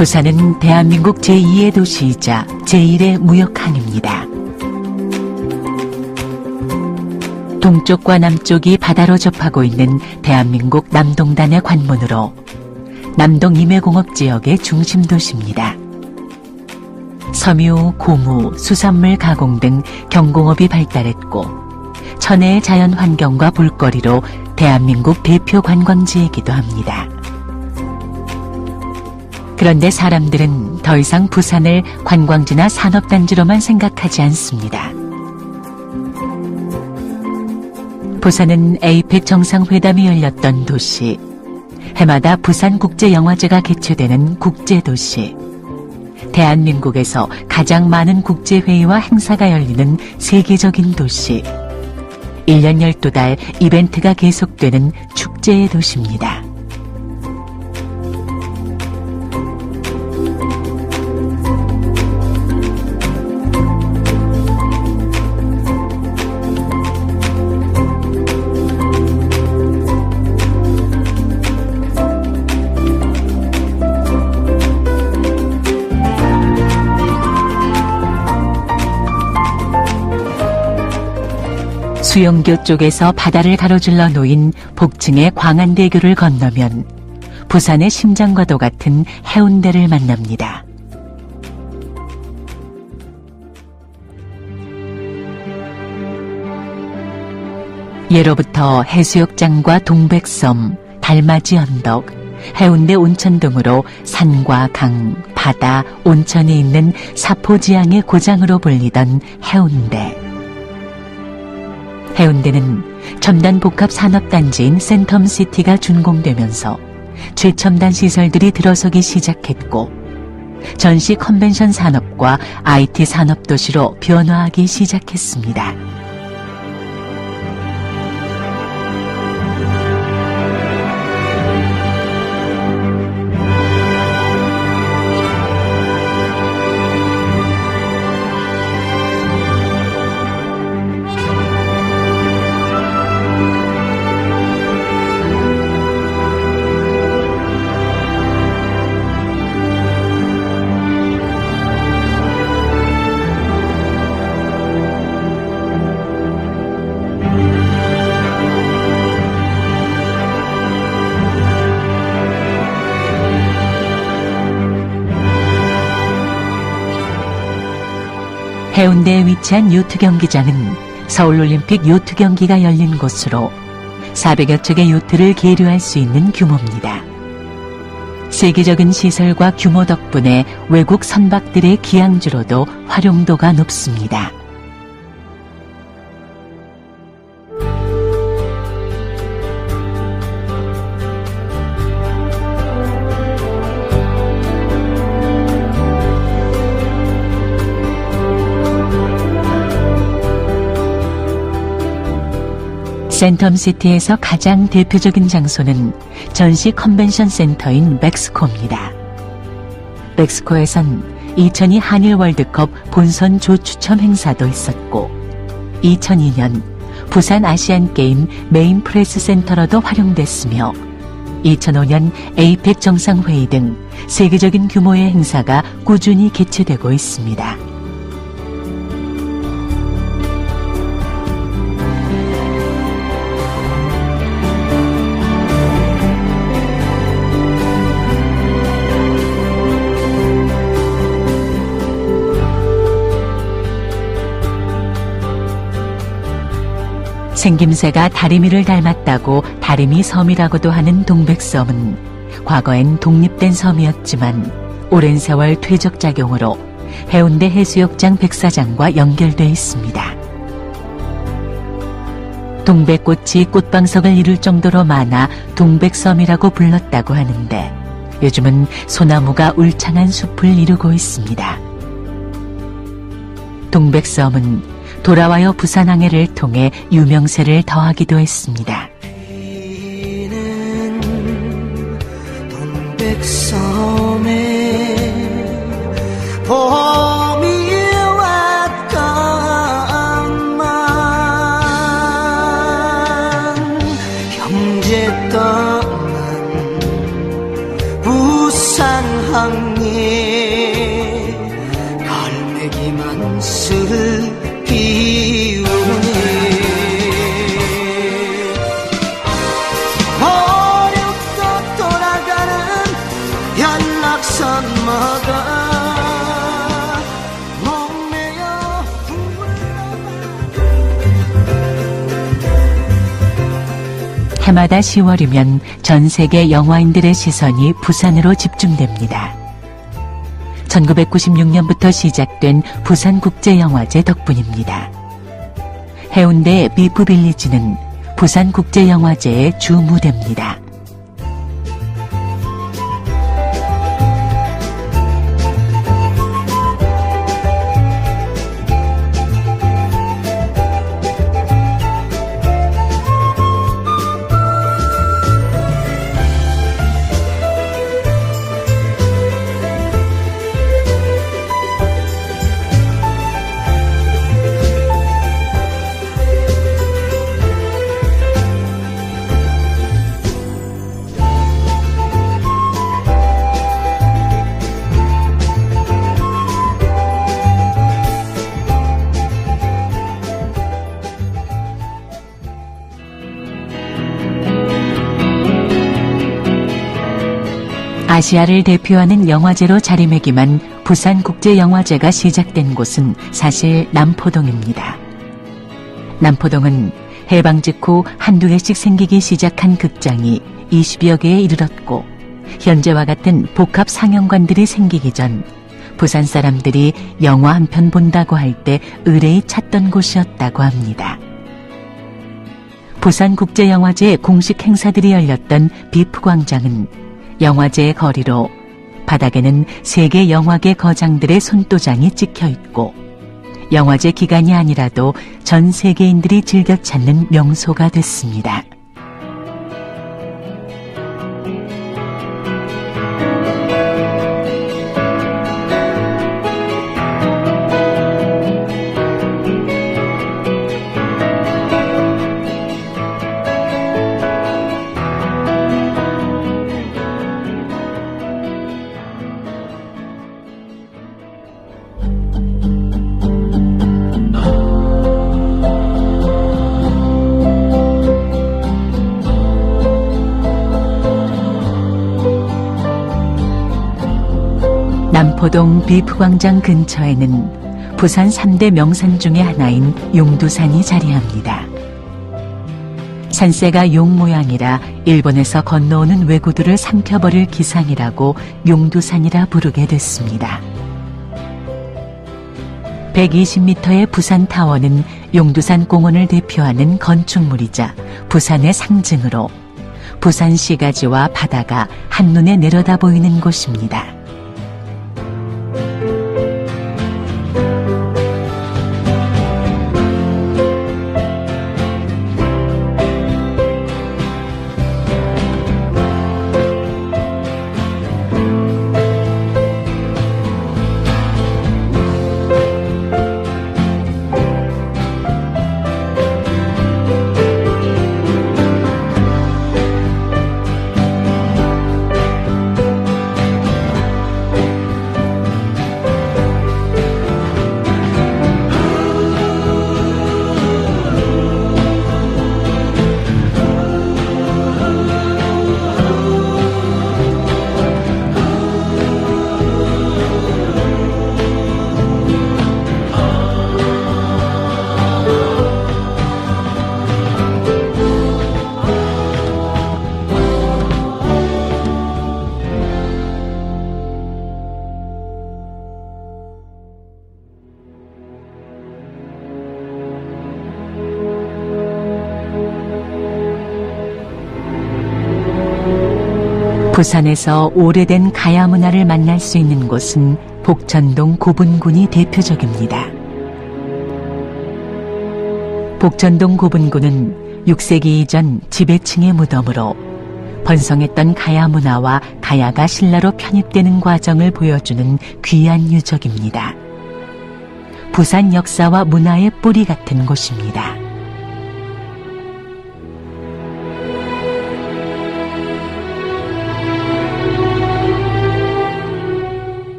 부산은 대한민국 제2의 도시이자 제1의 무역항입니다. 동쪽과 남쪽이 바다로 접하고 있는 대한민국 남동단의 관문으로 남동 임해공업지역의 중심 도시입니다. 섬유, 고무, 수산물 가공 등 경공업이 발달했고 천혜의 자연 환경과 볼거리로 대한민국 대표 관광지이기도 합니다. 그런데 사람들은 더 이상 부산을 관광지나 산업단지로만 생각하지 않습니다. 부산은 에이펙 정상회담이 열렸던 도시, 해마다 부산국제영화제가 개최되는 국제도시, 대한민국에서 가장 많은 국제회의와 행사가 열리는 세계적인 도시, 1년 12달 이벤트가 계속되는 축제의 도시입니다. 수영교 쪽에서 바다를 가로질러 놓인 복층의 광안대교를 건너면 부산의 심장과도 같은 해운대를 만납니다. 예로부터 해수욕장과 동백섬, 달맞이 언덕, 해운대 온천 등으로 산과 강, 바다, 온천이 있는 사포지향의 고장으로 불리던 해운대. 해운대는 첨단 복합 산업단지인 센텀시티가 준공되면서 최첨단 시설들이 들어서기 시작했고 전시 컨벤션 산업과 IT 산업 도시로 변화하기 시작했습니다. 해운대에 위치한 요트 경기장은 서울올림픽 요트 경기가 열린 곳으로 400여 척의 요트를 계류할 수 있는 규모입니다. 세계적인 시설과 규모 덕분에 외국 선박들의 기항주로도 활용도가 높습니다. 센텀시티에서 가장 대표적인 장소는 전시 컨벤션 센터인 맥스코입니다. 맥스코에선 2002 한일 월드컵 본선 조 추첨 행사도 있었고 2002년 부산 아시안게임 메인 프레스 센터로도 활용됐으며 2005년 에이펙 정상회의 등 세계적인 규모의 행사가 꾸준히 개최되고 있습니다. 생김새가 다리미를 닮았다고 다리미 섬이라고도 하는 동백섬은 과거엔 독립된 섬이었지만 오랜 세월 퇴적작용으로 해운대 해수욕장 백사장과 연결되어 있습니다. 동백꽃이 꽃방석을 이룰 정도로 많아 동백섬이라고 불렀다고 하는데 요즘은 소나무가 울창한 숲을 이루고 있습니다. 동백섬은 돌아와요 부산항해를 통해 유명세를 더하기도 했습니다. 동백섬에 봄이 왔건만 형제 떠난 부산 향해 갈매기만 술을 피우네. 어렵고 돌아가는 연락선마다 목매여 해마다 10월이면 전 세계 영화인들의 시선이 부산으로 집중됩니다. 1996년부터 시작된 부산국제영화제 덕분입니다. 해운대 비프빌리지는 부산국제영화제의 주 무대입니다. 아시아를 대표하는 영화제로 자리매김한 부산국제영화제가 시작된 곳은 사실 남포동입니다. 남포동은 해방 직후 한두 개씩 생기기 시작한 극장이 20여 개에 이르렀고 현재와 같은 복합 상영관들이 생기기 전 부산 사람들이 영화 한 편 본다고 할 때 의뢰이 찾던 곳이었다고 합니다. 부산국제영화제 공식 행사들이 열렸던 비프광장은 영화제의 거리로 바닥에는 세계 영화계 거장들의 손도장이 찍혀 있고 영화제 기간이 아니라도 전 세계인들이 즐겨 찾는 명소가 됐습니다. 남포동 비프광장 근처에는 부산 3대 명산 중의 하나인 용두산이 자리합니다. 산세가 용 모양이라 일본에서 건너오는 왜구들을 삼켜버릴 기상이라고 용두산이라 부르게 됐습니다. 120m의 부산타워는 용두산 공원을 대표하는 건축물이자 부산의 상징으로 부산 시가지와 바다가 한눈에 내려다 보이는 곳입니다. 부산에서 오래된 가야 문화를 만날 수 있는 곳은 복천동 고분군이 대표적입니다. 복천동 고분군은 6세기 이전 지배층의 무덤으로 번성했던 가야 문화와 가야가 신라로 편입되는 과정을 보여주는 귀한 유적입니다. 부산 역사와 문화의 뿌리 같은 곳입니다.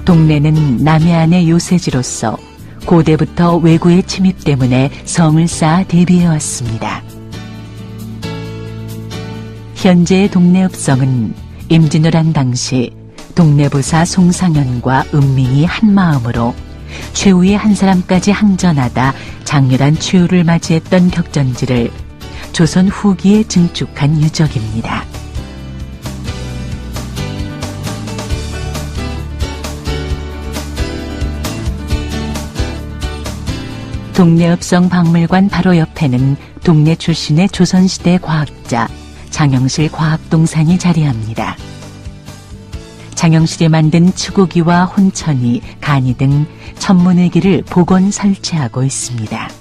동네는 남해안의 요새지로서 고대부터 외구의 침입 때문에 성을 쌓아 대비해왔습니다. 현재의 동래읍성은 임진왜란 당시 동래부사 송상현과 은민이 한마음으로 최후의 한 사람까지 항전하다 장렬한 최후를 맞이했던 격전지를 조선 후기에 증축한 유적입니다. 동래읍성 박물관 바로 옆에는 동래 출신의 조선시대 과학자 장영실 과학동산이 자리합니다. 장영실이 만든 추구기와 혼천이, 간이 등 천문의기를 복원 설치하고 있습니다.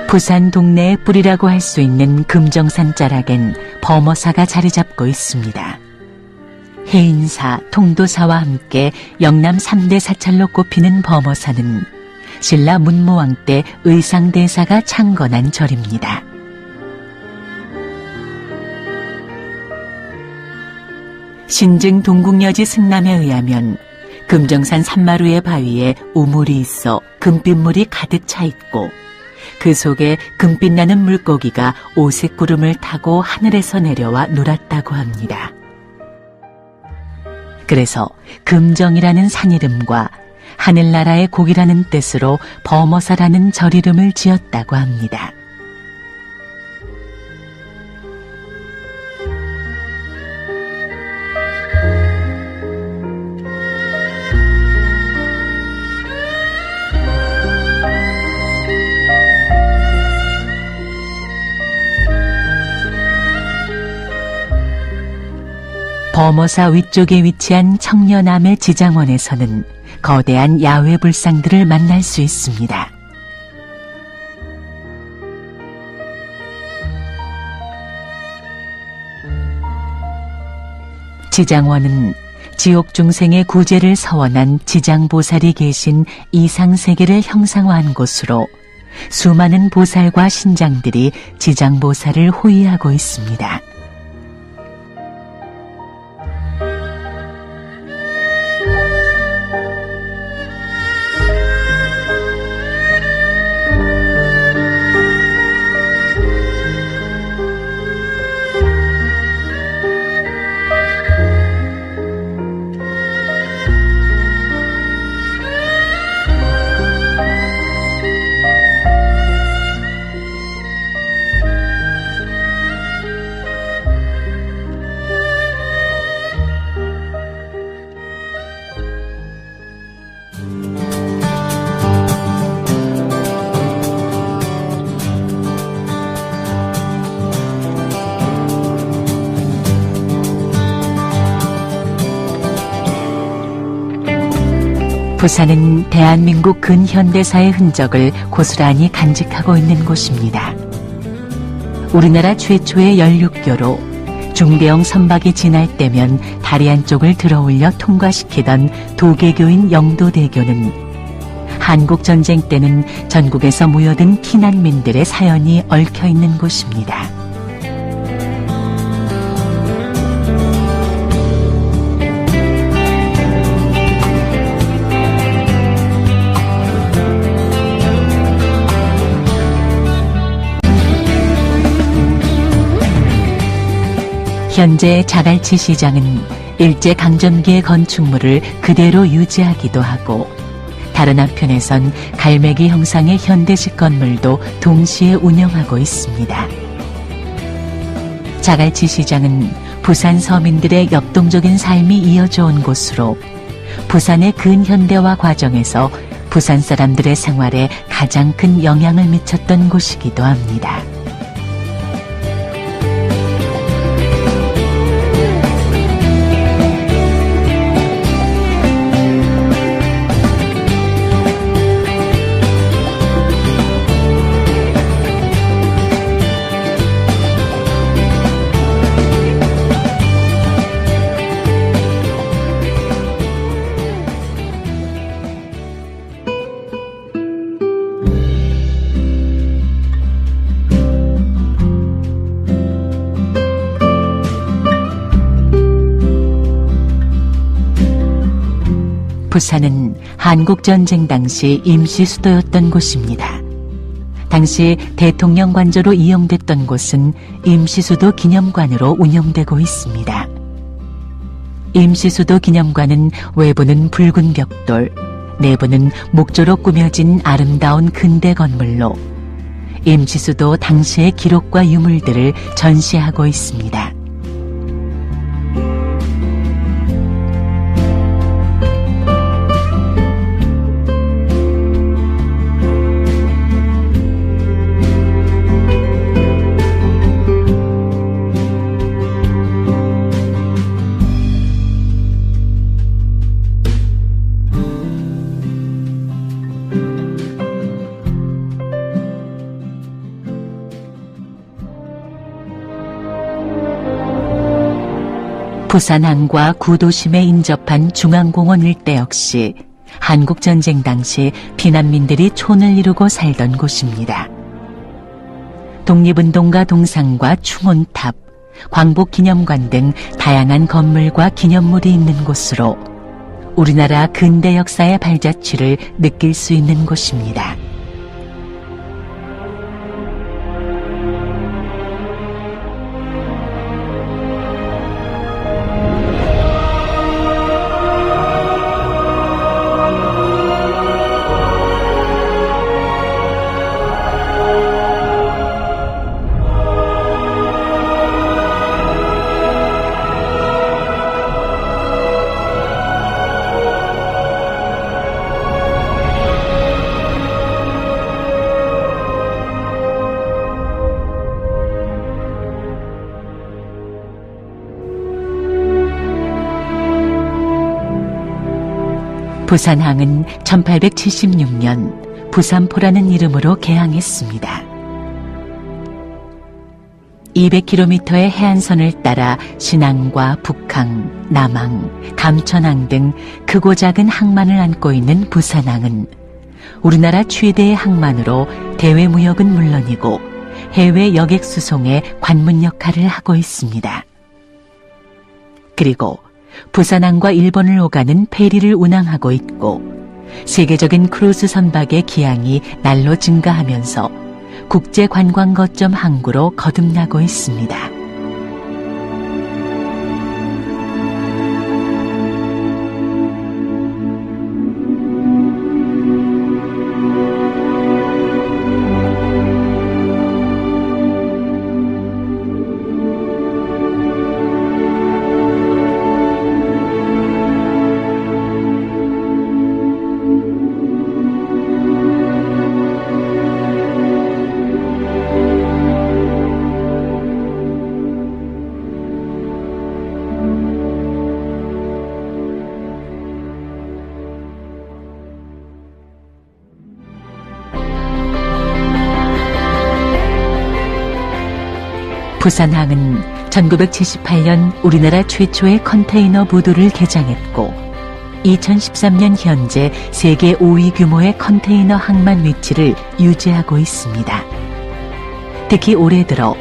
부산 동네의 뿌리라고 할 수 있는 금정산 자락엔 범어사가 자리 잡고 있습니다. 해인사, 통도사와 함께 영남 3대 사찰로 꼽히는 범어사는 신라 문무왕 때 의상대사가 창건한 절입니다. 신증 동국여지 승남에 의하면 금정산 산마루의 바위에 우물이 있어 금빛물이 가득 차 있고 그 속에 금빛나는 물고기가 오색 구름을 타고 하늘에서 내려와 놀았다고 합니다. 그래서 금정이라는 산 이름과 하늘나라의 고기라는 뜻으로 범어사라는 절 이름을 지었다고 합니다. 범어사 위쪽에 위치한 청려남의 지장원에서는 거대한 야외 불상들을 만날 수 있습니다. 지장원은 지옥 중생의 구제를 서원한 지장보살이 계신 이상세계를 형상화한 곳으로 수많은 보살과 신장들이 지장보살을 호위하고 있습니다. 부산은 대한민국 근현대사의 흔적을 고스란히 간직하고 있는 곳입니다. 우리나라 최초의 연륙교로 중대형 선박이 지날 때면 다리 한쪽을 들어올려 통과시키던 도계교인 영도대교는 한국전쟁 때는 전국에서 모여든 피난민들의 사연이 얽혀있는 곳입니다. 현재 자갈치 시장은 일제강점기의 건축물을 그대로 유지하기도 하고 다른 한편에선 갈매기 형상의 현대식 건물도 동시에 운영하고 있습니다. 자갈치 시장은 부산 서민들의 역동적인 삶이 이어져 온 곳으로 부산의 근현대화 과정에서 부산 사람들의 생활에 가장 큰 영향을 미쳤던 곳이기도 합니다. 부산은 한국전쟁 당시 임시 수도였던 곳입니다. 당시 대통령 관저로 이용됐던 곳은 임시수도 기념관으로 운영되고 있습니다. 임시수도 기념관은 외부는 붉은 벽돌, 내부는 목조로 꾸며진 아름다운 근대 건물로 임시수도 당시의 기록과 유물들을 전시하고 있습니다. 부산항과 구도심에 인접한 중앙공원 일대 역시 한국전쟁 당시 피난민들이 촌을 이루고 살던 곳입니다. 독립운동가 동상과 충혼탑, 광복기념관 등 다양한 건물과 기념물이 있는 곳으로 우리나라 근대 역사의 발자취를 느낄 수 있는 곳입니다. 부산항은 1876년 부산포라는 이름으로 개항했습니다. 200km의 해안선을 따라 신항과 북항, 남항, 감천항 등 크고 작은 항만을 안고 있는 부산항은 우리나라 최대의 항만으로 대외 무역은 물론이고 해외 여객 수송의 관문 역할을 하고 있습니다. 그리고 부산항과 일본을 오가는 페리를 운항하고 있고 세계적인 크루즈 선박의 기항이 날로 증가하면서 국제 관광 거점 항구로 거듭나고 있습니다. 부산항은 1978년 우리나라 최초의 컨테이너 부두를 개장했고 2013년 현재 세계 5위 규모의 컨테이너 항만 위치를 유지하고 있습니다. 특히 올해 들어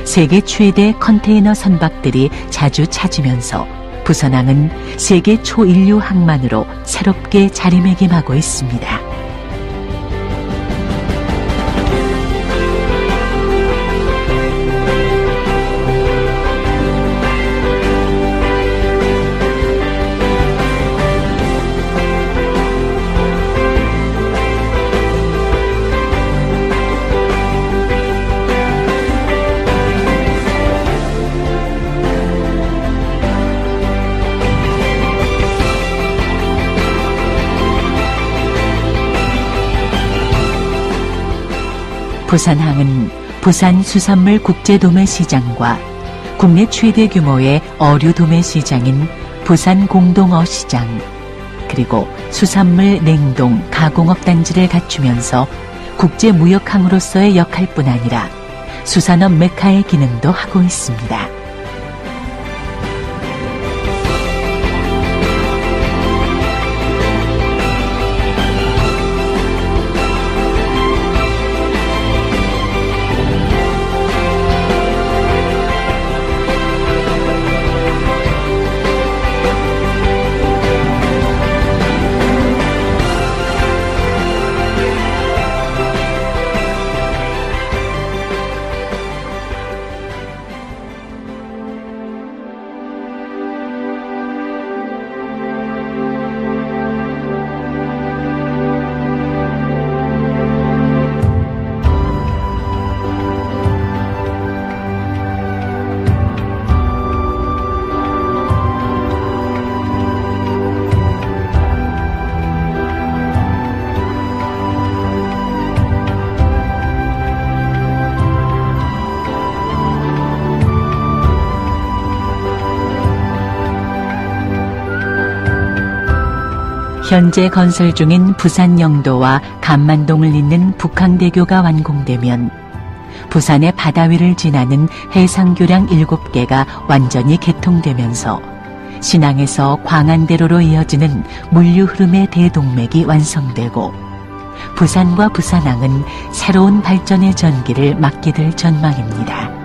세계 최대 컨테이너 선박들이 자주 찾으면서 부산항은 세계 초인류 항만으로 새롭게 자리매김하고 있습니다. 부산항은 부산 수산물 국제도매시장과 국내 최대 규모의 어류 도매시장인 부산 공동어시장, 그리고 수산물 냉동 가공업 단지를 갖추면서 국제무역항으로서의 역할뿐 아니라 수산업 메카의 기능도 하고 있습니다. 현재 건설 중인 부산 영도와 간만동을 잇는 북항대교가 완공되면 부산의 바다 위를 지나는 해상교량 7개가 완전히 개통되면서 신항에서 광안대로로 이어지는 물류 흐름의 대동맥이 완성되고 부산과 부산항은 새로운 발전의 전기를 맞게 될 전망입니다.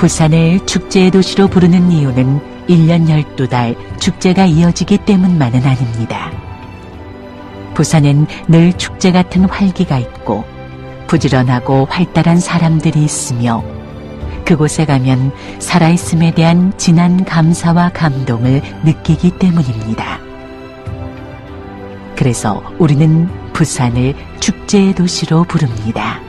부산을 축제의 도시로 부르는 이유는 1년 12달 축제가 이어지기 때문만은 아닙니다. 부산엔 늘 축제 같은 활기가 있고 부지런하고 활달한 사람들이 있으며 그곳에 가면 살아있음에 대한 진한 감사와 감동을 느끼기 때문입니다. 그래서 우리는 부산을 축제의 도시로 부릅니다.